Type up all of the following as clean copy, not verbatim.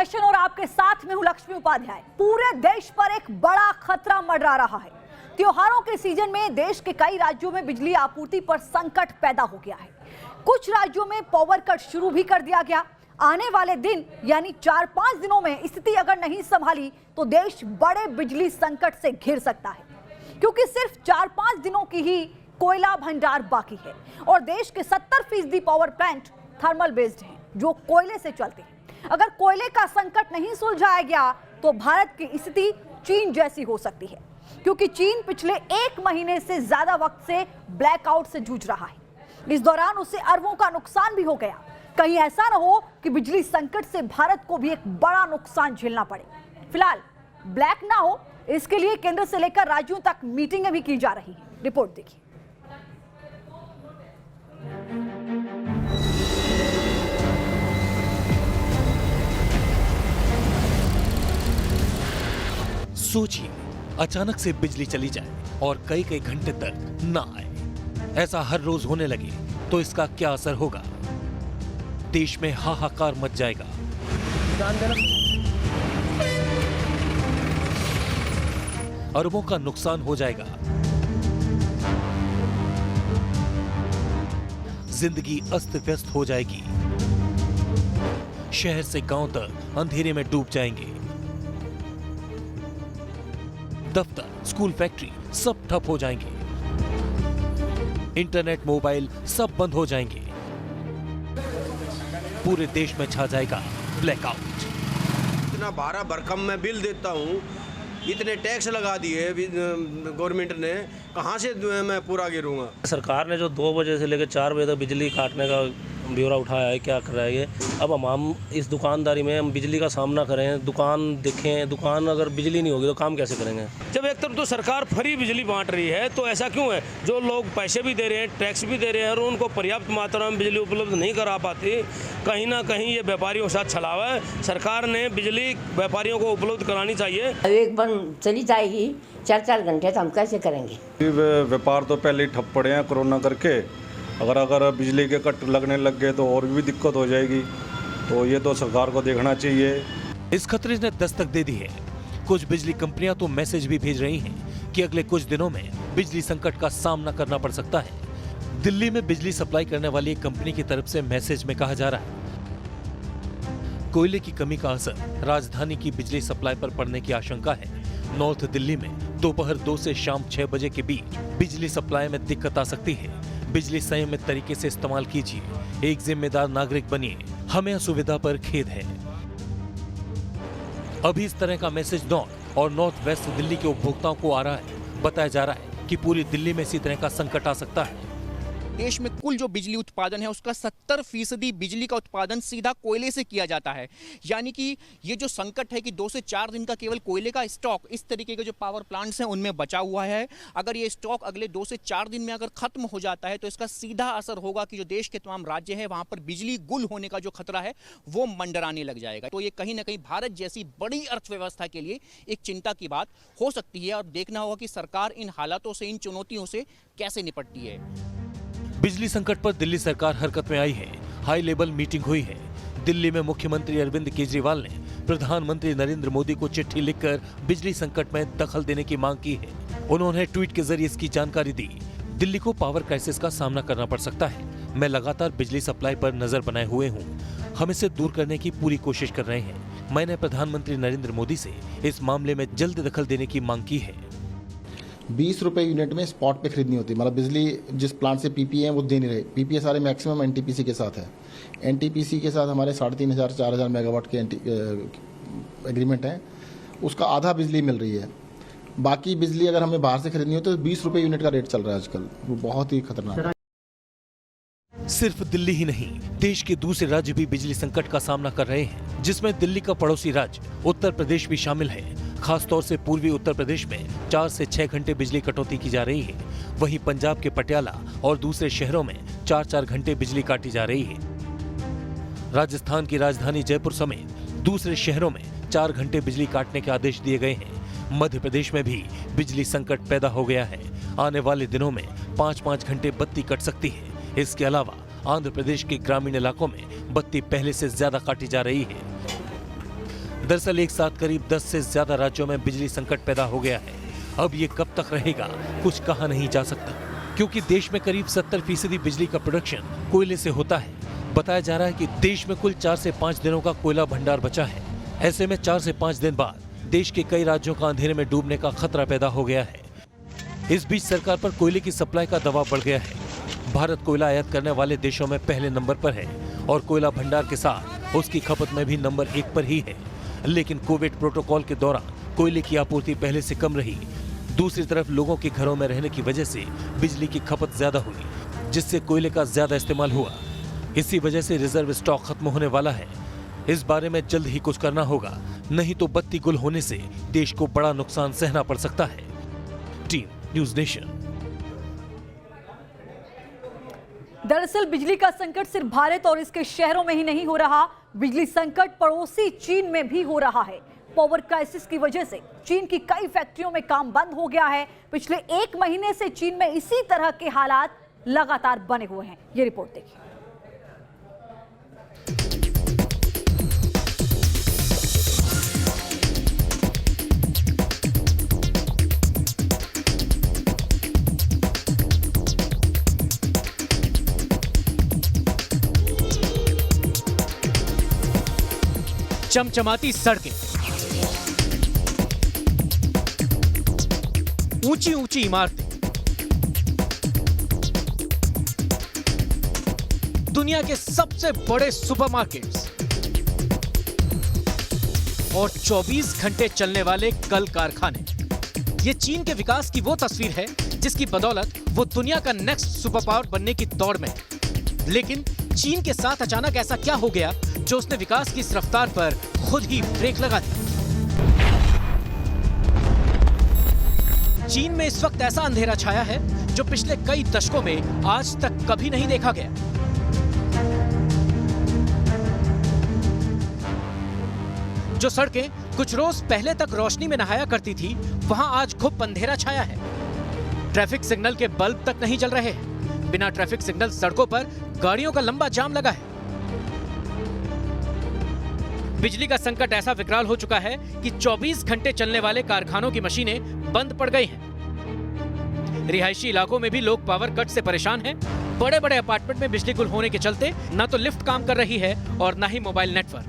Nation और आपके साथ में हूं लक्ष्मी उपाध्याय। पूरे देश पर एक बड़ा खतरा मंडरा रहा है। त्योहारों के सीजन में देश के कई राज्यों में बिजली आपूर्ति पर संकट पैदा हो गया है। कुछ राज्यों में पावर कट शुरू भी कर दिया गया। आने वाले दिन यानी 4-5 दिनों में स्थिति अगर नहीं संभाली तो देश बड़े बिजली संकट से घिर सकता है, क्योंकि सिर्फ 4-5 दिनों की ही कोयला भंडार बाकी है और देश के 70% पावर प्लांट थर्मल बेस्ड हैं, जो कोयले से चलते हैं। अगर कोयले का संकट नहीं सुलझाया गया तो भारत की स्थिति चीन जैसी हो सकती है, क्योंकि चीन पिछले 1 महीने से ज्यादा वक्त से ब्लैकआउट से जूझ रहा है। इस दौरान उसे अरबों का नुकसान भी हो गया। कहीं ऐसा न हो कि बिजली संकट से भारत को भी एक बड़ा नुकसान झेलना पड़े। फिलहाल ब्लैक ना हो, इसके लिए केंद्र से लेकर राज्यों तक मीटिंगें भी की जा रही हैं। रिपोर्ट देखिए। सोचिए, अचानक से बिजली चली जाए और कई कई घंटे तक ना आए। ऐसा हर रोज होने लगे तो इसका क्या असर होगा? देश में हाहाकार मच जाएगा। अरबों का नुकसान हो जाएगा। जिंदगी अस्त व्यस्त हो जाएगी। शहर से गांव तक अंधेरे में डूब जाएंगे। दफ्तर, स्कूल, फैक्ट्री सब ठप हो जाएंगे। इंटरनेट, मोबाइल सब बंद हो जाएंगे। पूरे देश में छा जाएगा ब्लैकआउट। इतना भारा भरकम मैं बिल देता हूँ, इतने टैक्स लगा दिए गवर्नमेंट ने, कहाँ से मैं पूरा गिरूंगा? सरकार ने जो 2 बजे से लेकर 4 बजे तक बिजली काटने का ब्यौरा उठाया है, क्या कर रहा है ये? अब हम इस दुकानदारी में हम बिजली का सामना करें, दुकान देखें, दुकान अगर बिजली नहीं होगी तो काम कैसे करेंगे? जब एक तरफ तो सरकार फ्री बिजली बांट रही है तो ऐसा क्यों है? जो लोग पैसे भी दे रहे हैं, टैक्स भी दे रहे हैं और उनको पर्याप्त मात्रा में बिजली उपलब्ध नहीं करा पाती, कहीं ना कहीं ये व्यापारियों के साथ छलावा है। सरकार ने बिजली व्यापारियों को उपलब्ध करानी चाहिए। एक बंद चली जाएगी 4-4 घंटे तो हम कैसे करेंगे? व्यापार तो पहले ही ठप पड़े हैं कोरोना करके। अगर बिजली के कट लगने लग गए तो और भी दिक्कत हो जाएगी। तो ये तो सरकार को देखना चाहिए। इस खतरे ने दस्तक दे दी है। कुछ बिजली कंपनियां तो मैसेज भी भेज रही हैं कि अगले कुछ दिनों में बिजली संकट का सामना करना पड़ सकता है। दिल्ली में बिजली सप्लाई करने वाली एक कंपनी की तरफ से मैसेज में कहा जा रहा है, कोयले की कमी का असर राजधानी की बिजली सप्लाई पर पड़ने की आशंका है। नॉर्थ दिल्ली में दोपहर 2 से शाम 6 बजे के बीच बिजली सप्लाई में दिक्कत आ सकती है। बिजली संयमित तरीके से इस्तेमाल कीजिए। एक जिम्मेदार नागरिक बनिए। हमें असुविधा पर खेद है। अभी इस तरह का मैसेज नॉर्थ और नॉर्थ वेस्ट दिल्ली के उपभोक्ताओं को आ रहा है। बताया जा रहा है कि पूरी दिल्ली में इसी तरह का संकट आ सकता है। देश में कुल जो बिजली उत्पादन है उसका 70% बिजली का उत्पादन सीधा कोयले से किया जाता है। यानी कि ये जो संकट है कि 2 से 4 दिन का केवल कोयले का स्टॉक इस तरीके के जो पावर प्लांट्स हैं उनमें बचा हुआ है। अगर ये स्टॉक अगले 2 से 4 दिन में अगर खत्म हो जाता है तो इसका सीधा असर होगा कि जो देश के तमाम राज्य हैं वहां पर बिजली गुल होने का जो खतरा है वो मंडराने लग जाएगा। तो ये कहीं ना कहीं भारत जैसी बड़ी अर्थव्यवस्था के लिए एक चिंता की बात हो सकती है और देखना होगा कि सरकार इन हालातों से, इन चुनौतियों से कैसे निपटती है। बिजली संकट पर दिल्ली सरकार हरकत में आई है। हाई लेवल मीटिंग हुई है। दिल्ली में मुख्यमंत्री अरविंद केजरीवाल ने प्रधानमंत्री नरेंद्र मोदी को चिट्ठी लिखकर बिजली संकट में दखल देने की मांग की है। उन्होंने ट्वीट के जरिए इसकी जानकारी दी। दिल्ली को पावर क्राइसिस का सामना करना पड़ सकता है। मैं लगातार बिजली सप्लाई पर नजर बनाए हुए हूँ। हम इसे दूर करने की पूरी कोशिश कर रहे हैं। मैंने प्रधानमंत्री नरेंद्र मोदी से इस मामले में जल्द दखल देने की मांग की है। 20 रुपए यूनिट में स्पॉट पे खरीदनी होती है। मतलब बिजली जिस प्लांट से पीपीए है वो दे नहीं रहे। पीपीए सारे मैक्सिमम एनटीपीसी के साथ है। एनटीपीसी के साथ हमारे 3500-4000 मेगावाट के एग्रीमेंट है। उसका आधा बिजली मिल रही है। बाकी बिजली अगर हमें बाहर से खरीदनी हो तो 20 रुपए यूनिट का रेट चल रहा है आजकल। वो बहुत ही खतरनाक है। सिर्फ दिल्ली ही नहीं, देश के दूसरे राज्य भी बिजली संकट का सामना कर रहे हैं, जिसमें दिल्ली का पड़ोसी राज्य उत्तर प्रदेश भी शामिल है। खासतौर से पूर्वी उत्तर प्रदेश में 4 से 6 घंटे बिजली कटौती की जा रही है। वहीं पंजाब के पटियाला और दूसरे शहरों में 4-4 घंटे बिजली काटी जा रही है। राजस्थान की राजधानी जयपुर समेत दूसरे शहरों में 4 घंटे बिजली काटने के आदेश दिए गए हैं। मध्य प्रदेश में भी बिजली संकट पैदा हो गया है। आने वाले दिनों में 5-5 घंटे बत्ती कट सकती है। इसके अलावा आंध्र प्रदेश के ग्रामीण इलाकों में बत्ती पहले से ज्यादा काटी जा रही है। दरअसल एक साथ करीब 10 से ज्यादा राज्यों में बिजली संकट पैदा हो गया है। अब ये कब तक रहेगा कुछ कहा नहीं जा सकता, क्योंकि देश में करीब 70% बिजली का प्रोडक्शन कोयले से होता है। बताया जा रहा है कि देश में कुल 4 से 5 दिनों का कोयला भंडार बचा है। ऐसे में 4 से 5 दिन बाद देश के कई राज्यों का अंधेरे में डूबने का खतरा पैदा हो गया है। इस बीच सरकार पर कोयले की सप्लाई का दबाव बढ़ गया है। भारत कोयला आयात करने वाले देशों में पहले नंबर पर है और कोयला भंडार के साथ उसकी खपत में भी नंबर 1 पर ही है। लेकिन कोविड प्रोटोकॉल के दौरान कोयले की आपूर्ति पहले से कम रही। दूसरी तरफ लोगों के घरों में रहने की वजह से बिजली की खपत ज्यादा हुई, जिससे कोयले का ज्यादा इस्तेमाल हुआ। इसी वजह से रिजर्व स्टॉक खत्म होने वाला है। इस बारे में जल्द ही कुछ करना होगा, नहीं तो बत्ती गुल होने से देश को बड़ा नुकसान सहना पड़ सकता है। Team news nation. दरअसल बिजली का संकट सिर्फ भारत और इसके शहरों में ही नहीं हो रहा, बिजली संकट पड़ोसी चीन में भी हो रहा है। पावर क्राइसिस की वजह से चीन की कई फैक्ट्रियों में काम बंद हो गया है। पिछले 1 महीने से चीन में इसी तरह के हालात लगातार बने हुए हैं। ये रिपोर्ट देखिए। चमचमाती सड़कें, ऊंची ऊंची इमारतें, दुनिया के सबसे बड़े सुपरमार्केट्स और 24 घंटे चलने वाले कल कारखाने। ये चीन के विकास की वो तस्वीर है जिसकी बदौलत वो दुनिया का नेक्स्ट सुपर पावर बनने की दौड़ में है। लेकिन चीन के साथ अचानक ऐसा क्या हो गया जो उसने विकास की इस रफ्तार पर खुद ही ब्रेक लगा दी। चीन में इस वक्त ऐसा अंधेरा छाया है जो पिछले कई दशकों में आज तक कभी नहीं देखा गया। जो सड़कें कुछ रोज पहले तक रोशनी में नहाया करती थी, वहां आज घुप अंधेरा छाया है। ट्रैफिक सिग्नल के बल्ब तक नहीं जल रहे हैं। बिना ट्रैफिक सिग्नल सड़कों पर गाड़ियों का लंबा जाम लगा है। बिजली का संकट ऐसा विकराल हो चुका है कि 24 घंटे चलने वाले कारखानों की मशीनें बंद पड़ गई हैं। रिहायशी इलाकों में भी लोग पावर कट से परेशान हैं। बड़े बड़े अपार्टमेंट में बिजली गुल होने के चलते न तो लिफ्ट काम कर रही है और न ही मोबाइल नेटवर्क।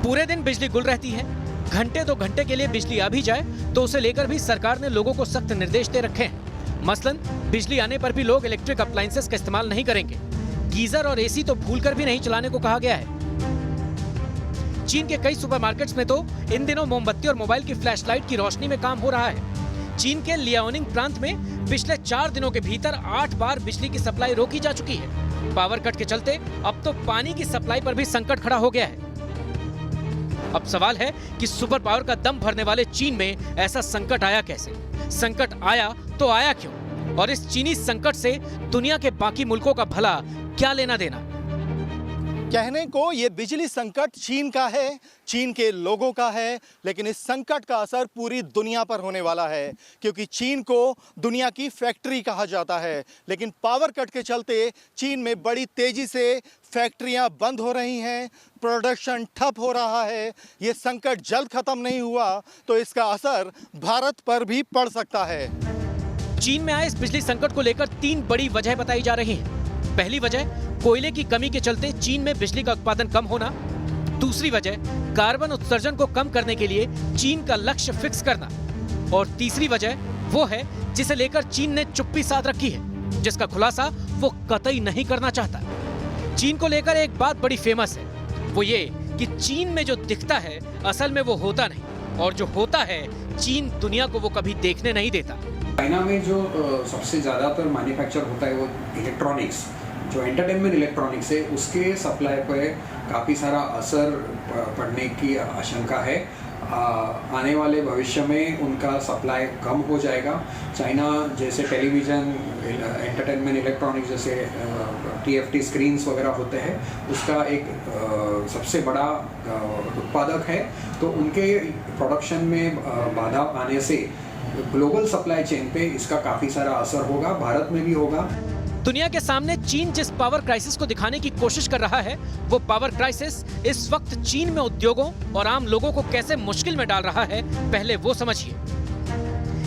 पूरे दिन बिजली गुल रहती है। घंटे 2 घंटे के लिए बिजली आ भी जाए तो उसे लेकर भी सरकार ने लोगों को सख्त निर्देश दे रखे हैं। मसलन बिजली आने पर भी लोग इलेक्ट्रिक अप्लायंसेस का इस्तेमाल नहीं करेंगे। गीजर और एसी तो भूलकर भी नहीं चलाने को कहा गया है। चीन के कई सुपरमार्केट्स में तो इन दिनों मोमबत्ती और मोबाइल की फ्लैशलाइट की रोशनी में काम हो रहा है। चीन के लियाओनिंग प्रांत में पिछले 4 दिनों के भीतर 8 बार बिजली की सप्लाई रोकी जा चुकी है। पावर कट के चलते अब तो पानी की सप्लाई पर भी संकट खड़ा हो गया है। अब सवाल है कि सुपर पावर का दम भरने वाले चीन में ऐसा संकट आया कैसे? संकट आया तो आया क्यों? और इस चीनी संकट से दुनिया के बाकी मुल्कों का भला क्या लेना देना? कहने को ये बिजली संकट चीन का है, चीन के लोगों का है, लेकिन इस संकट का असर पूरी दुनिया पर होने वाला है, क्योंकि चीन को दुनिया की फैक्ट्री कहा जाता है। लेकिन पावर कट के चलते चीन में बड़ी तेजी से फैक्ट्रियां बंद हो रही हैं, प्रोडक्शन ठप हो रहा है। ये संकट जल्द खत्म नहीं हुआ तो इसका असर भारत पर भी पड़ सकता है। चीन में आए इस बिजली संकट को लेकर 3 बड़ी वजह बताई जा रही हैं। पहली वजह कोयले की कमी के चलते चीन में बिजली का उत्पादन कम होना। दूसरी वजह कार्बन उत्सर्जन को कम करने के लिए चीन का लक्ष्य फिक्स करना। और तीसरी वजह वो है जिसे लेकर चीन ने चुप्पी साध रखी है, जिसका खुलासा वो कतई नहीं करना चाहता। चीन को लेकर एक बात बड़ी फेमस है, वो ये कि चीन में जो दिखता है असल में वो होता नहीं, और जो होता है चीन दुनिया को वो कभी देखने नहीं देता। चाइना में जो सबसे ज़्यादातर मैन्युफैक्चर होता है वो इलेक्ट्रॉनिक्स, जो एंटरटेनमेंट इलेक्ट्रॉनिक्स है, उसके सप्लाई पर काफ़ी सारा असर पड़ने की आशंका है। आने वाले भविष्य में उनका सप्लाई कम हो जाएगा। चाइना जैसे टेलीविज़न, एंटरटेनमेंट इलेक्ट्रॉनिक्स जैसे TFT स्क्रीन्स वगैरह होते हैं, उसका एक सबसे बड़ा उत्पादक है। तो उनके प्रोडक्शन में बाधा आने से ग्लोबल सप्लाई चेन पे इसका काफ़ी सारा असर होगा, भारत में भी होगा। दुनिया के सामने चीन जिस पावर क्राइसिस को दिखाने की कोशिश कर रहा है, वो पावर क्राइसिस इस वक्त चीन में उद्योगों और आम लोगों को कैसे मुश्किल में डाल रहा है, पहले वो समझिए।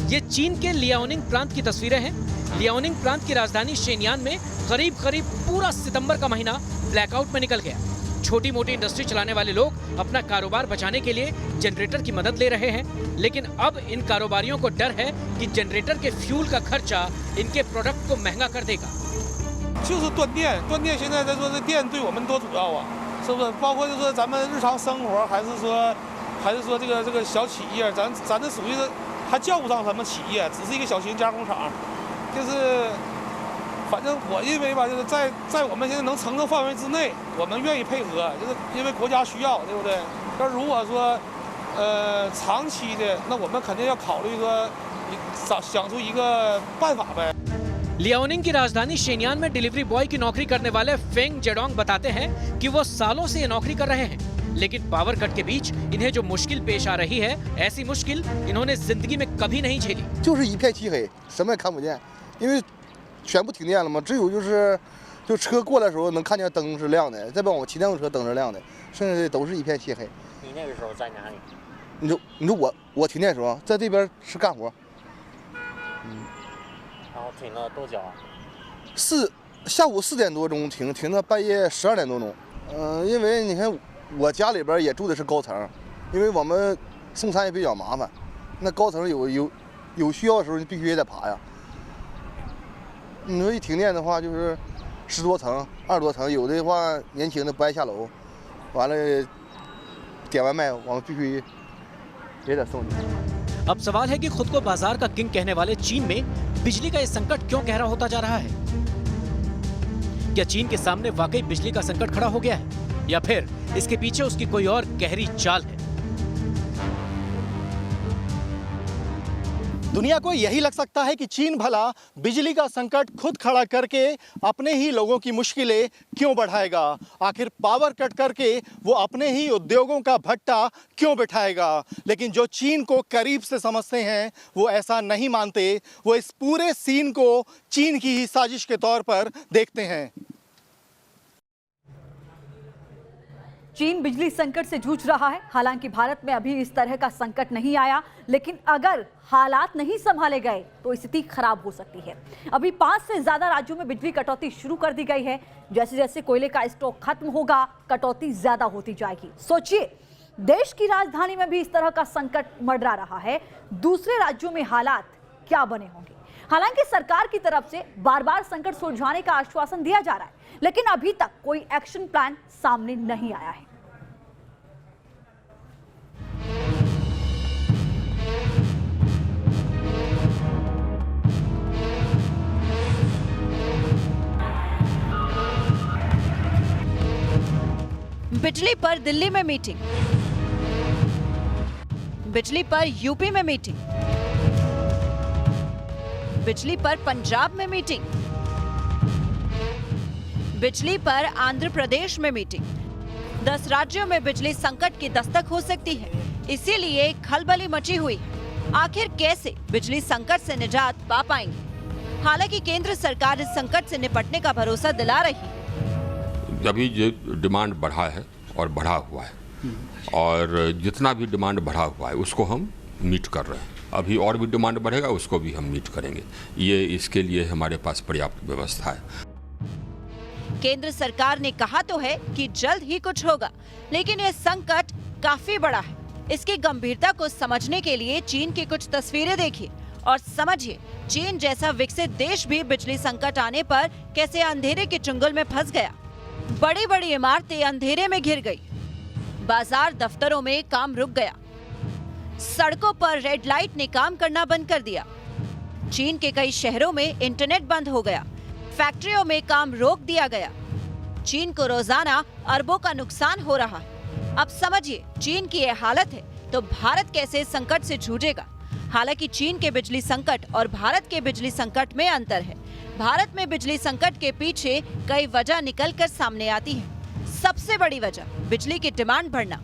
ये चीन के लियाओनिंग प्रांत की तस्वीरें हैं। लियाओनिंग प्रांत की राजधानी शेनयान में करीब पूरा सितंबर का महीना ब्लैकआउट में निकल गया। छोटी मोटी इंडस्ट्री चलाने वाले लोग अपना कारोबार बचाने के लिए जनरेटर की मदद ले रहे हैं, लेकिन अब इन कारोबारियों को डर है कि जनरेटर के फ्यूल का खर्चा इनके प्रोडक्ट को महंगा कर देगा। 就是断电，断电现在在说这电对我们多主要啊，是不是？包括就是说咱们日常生活，还是说这个小企业，咱这属于还叫不上什么企业，只是一个小型加工厂，就是。 反正我认为吧，就是在我们现在能承受范围之内，我们愿意配合，就是因为国家需要，对不对？但如果说长期的，那我们肯定要考虑说想出一个办法呗。 लियाओनिंग की राजधानी शेनयान में डिलीवरी बॉय की नौकरी करने वाले फेंग जेडोंग बताते हैं कि वो सालों से ये नौकरी कर रहे हैं, लेकिन पावर कट के बीच इन्हें जो मुश्किल पेश आ रही है, ऐसी मुश्किल इन्होंने जिंदगी में कभी नहीं झेली। 就是一片漆黑，什么也看不见，因为 全部停电了嘛，只有就车过来的时候能看见灯是亮的，再不我骑电动车灯是亮的，剩下的都是一片漆黑。你那个时候在哪里？你说我停电的时候在这边是干活，然后停了多久啊？下午4点多钟停到半夜12点多钟。因为你看我家里边也住的是高层，因为我们送餐也比较麻烦，那高层有需要的时候你必须也得爬呀。 你说一停电的话，就是10多层、20多层，有的话年轻的不爱下楼，完了点外卖，我们必须也得送去。 अब सवाल है कि खुद को बाजार का किंग कहने वाले चीन में बिजली का ये संकट क्यों गहरा होता जा रहा है? क्या चीन के सामने वाकई बिजली का संकट खड़ा हो गया है, या फिर इसके पीछे उसकी कोई और गहरी चाल है? दुनिया को यही लग सकता है कि चीन भला बिजली का संकट खुद खड़ा करके अपने ही लोगों की मुश्किलें क्यों बढ़ाएगा? आखिर पावर कट करके वो अपने ही उद्योगों का भट्टा क्यों बिठाएगा? लेकिन जो चीन को करीब से समझते हैं वो ऐसा नहीं मानते, वो इस पूरे सीन को चीन की ही साजिश के तौर पर देखते हैं। चीन बिजली संकट से जूझ रहा है। हालांकि भारत में अभी इस तरह का संकट नहीं आया, लेकिन अगर हालात नहीं संभाले गए तो स्थिति खराब हो सकती है। अभी 5 से ज्यादा राज्यों में बिजली कटौती शुरू कर दी गई है। जैसे जैसे कोयले का स्टॉक खत्म होगा, कटौती ज्यादा होती जाएगी। सोचिए, देश की राजधानी में भी इस तरह का संकट मंडरा रहा है, दूसरे राज्यों में हालात क्या बने होंगे? हालांकि सरकार की तरफ से बार बार संकट सुलझाने का आश्वासन दिया जा रहा है, लेकिन अभी तक कोई एक्शन प्लान सामने नहीं आया है। बिजली पर दिल्ली में मीटिंग, बिजली पर यूपी में मीटिंग, बिजली पर पंजाब में मीटिंग, बिजली पर आंध्र प्रदेश में मीटिंग। 10 राज्यों में बिजली संकट की दस्तक हो सकती है, इसीलिए खलबली मची हुई है। आखिर कैसे बिजली संकट से निजात पा पाएंगे? हालांकि केंद्र सरकार इस संकट से निपटने का भरोसा दिला रही है। अभी जो डिमांड बढ़ा है और बढ़ा हुआ है, और जितना भी डिमांड बढ़ा हुआ है उसको हम मीट कर रहे हैं। अभी और भी डिमांड बढ़ेगा, उसको भी हम मीट करेंगे। ये इसके लिए हमारे पास पर्याप्त व्यवस्था है। केंद्र सरकार ने कहा तो है कि जल्द ही कुछ होगा, लेकिन ये संकट काफी बड़ा है। इसकी गंभीरता को समझने के लिए चीन की कुछ तस्वीरें देखिए और समझिए चीन जैसा विकसित देश भी बिजली संकट आने पर कैसे अंधेरे के चुंगल में फंस गया। बड़ी बड़ी इमारतें अंधेरे में घिर गई, बाजार दफ्तरों में काम रुक गया, सड़कों पर रेड लाइट ने काम करना बंद कर दिया। चीन के कई शहरों में इंटरनेट बंद हो गया, फैक्ट्रियों में काम रोक दिया गया। चीन को रोजाना अरबों का नुकसान हो रहा है। अब समझिए चीन की यह हालत है तो भारत कैसे संकट से जूझेगा। हालांकि चीन के बिजली संकट और भारत के बिजली संकट में अंतर है। भारत में बिजली संकट के पीछे कई वजह निकलकर सामने आती है। सबसे बड़ी वजह बिजली की डिमांड बढ़ना,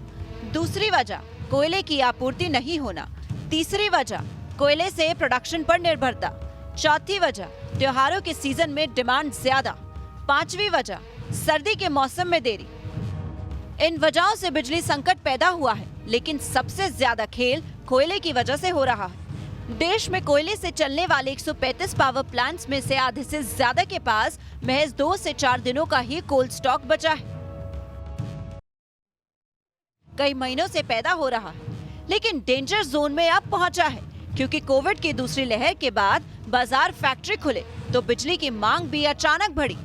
दूसरी वजह कोयले की आपूर्ति नहीं होना, तीसरी वजह कोयले से प्रोडक्शन पर निर्भरता, चौथी वजह त्योहारों के सीजन में डिमांड ज्यादा। पांचवी वजह, सर्दी के मौसम में देरी। इन वजहों से बिजली संकट पैदा हुआ है, लेकिन सबसे ज्यादा खेल कोयले की वजह से हो रहा है। देश में कोयले से चलने वाले 135 पावर प्लांट्स में से आधे से ज्यादा के पास महज 2 से 4 दिनों का ही कोल्ड स्टॉक बचा है। कई महीनों से पैदा हो रहा है, लेकिन डेंजर जोन में अब पहुंचा है, क्योंकि कोविड की दूसरी लहर के बाद बाजार फैक्ट्री खुले तो बिजली की मांग भी अचानक बढ़ी,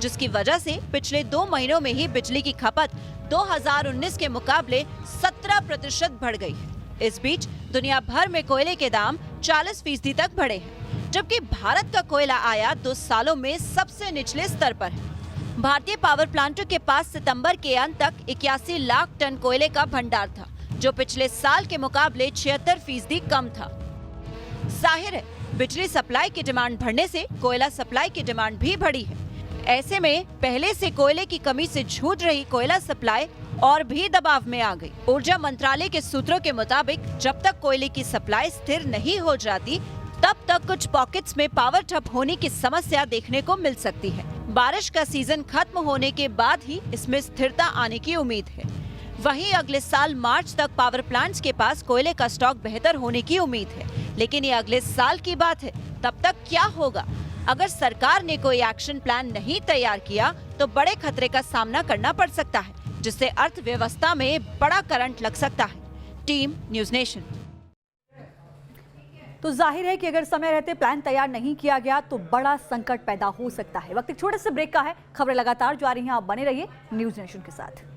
जिसकी वजह से पिछले 2 महीनों में ही बिजली की खपत 2019 के मुकाबले 17% बढ़ गई है। इस बीच दुनिया भर में कोयले के दाम 40% तक बढ़े हैं, जबकि भारत का कोयला आयात 2 सालों में सबसे निचले स्तर पर है। भारतीय पावर प्लांटों के पास सितंबर के अंत तक 81 लाख टन कोयले का भंडार था, जो पिछले साल के मुकाबले 76% कम था। जाहिर है, बिजली सप्लाई की डिमांड बढ़ने से कोयला सप्लाई की डिमांड भी बढ़ी है। ऐसे में पहले से कोयले की कमी से जूझ रही कोयला सप्लाई और भी दबाव में आ गई। ऊर्जा मंत्रालय के सूत्रों के मुताबिक जब तक कोयले की सप्लाई स्थिर नहीं हो जाती, तब तक कुछ पॉकेट्स में पावर ठप होने की समस्या देखने को मिल सकती है। बारिश का सीजन खत्म होने के बाद ही इसमें स्थिरता आने की उम्मीद है। वहीं अगले साल मार्च तक पावर प्लांट्स के पास कोयले का स्टॉक बेहतर होने की उम्मीद है, लेकिन ये अगले साल की बात है। तब तक क्या होगा? अगर सरकार ने कोई एक्शन प्लान नहीं तैयार किया तो बड़े खतरे का सामना करना पड़ सकता है, जिससे अर्थव्यवस्था में बड़ा करंट लग सकता है। Team news nation. तो जाहिर है कि अगर समय रहते प्लान तैयार नहीं किया गया तो बड़ा संकट पैदा हो सकता है। वक्त एक छोटे से ब्रेक का है। खबरें लगातार जारी हैं, आप बने रहिए न्यूज़ नेशन के साथ।